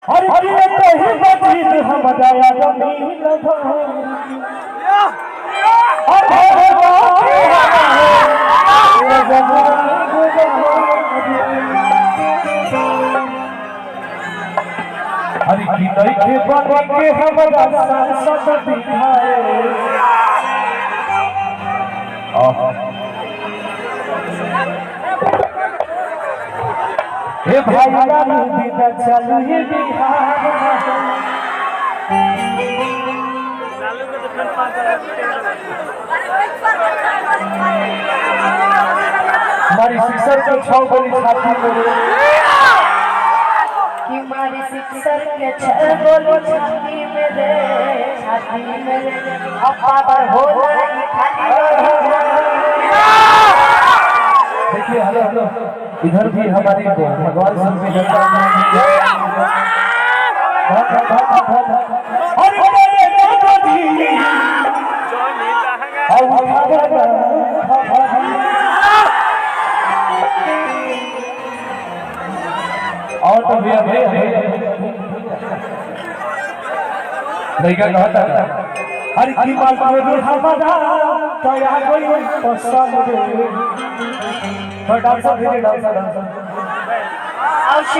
हर किए कहीं बदीन हम जाया जमीन हर की नहीं के बन के हमारा सांसद दिखाए हे भाई लालू बिना चलू ही बिहार हमारी सिक्सर के 6 गोली छाती में कि हमारी सिक्सर के 6 गोली छाती में रे अब पावर हो जाए खाली देखिए हेलो हेलो इधर भी हमारी भगवान सिंह की जनता और तो भैया भैया कहता हर की बात में हमारा तया कोई पसंद डांसर भेजे डांसर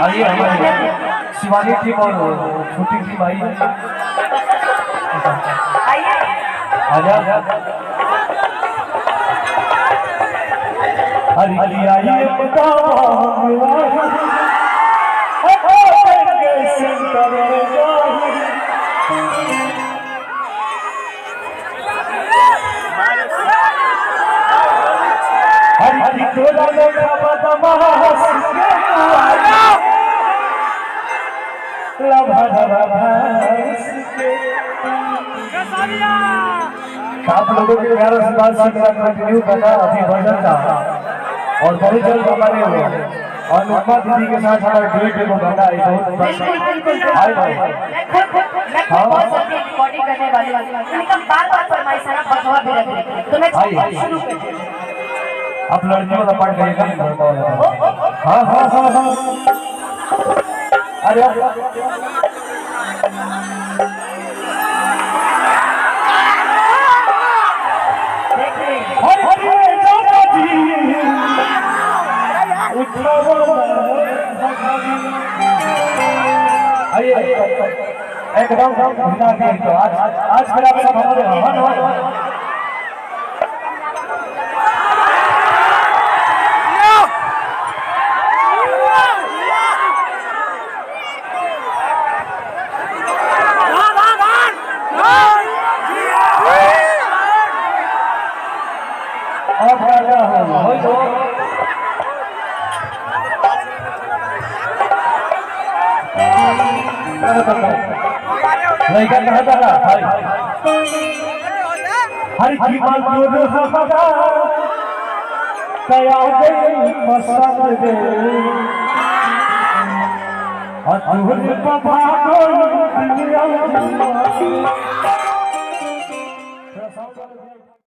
आइए हमारे शिवानी टीम और छोटी टीम आई आजा हरी आइए हरी टोला में खावा दमास के लभा भास के आप लोगों के प्यारों से बात सुनना कंटिन्यू करना अभी भजन का और बहुत जल्द हमारे और अनुपमा दीदी के साथ हमारा डुएट को गाना है बहुत हाय भाई बहुत जल्दी रिकॉर्डिंग करने वाली लेकिन बार-बार फरमाइश है बगवा भी रख तो मैं शुरू करती हूं आप लड़कियों वाला पार्ट करिएगा हाँ हाँ हाँ हाँ अरे एकदम घुमा के तो आज फिर आप सब हमारे लड़का कहता था हर की बात जो हमारा तया गई पसंद दे और तुझे पता कोई दुनिया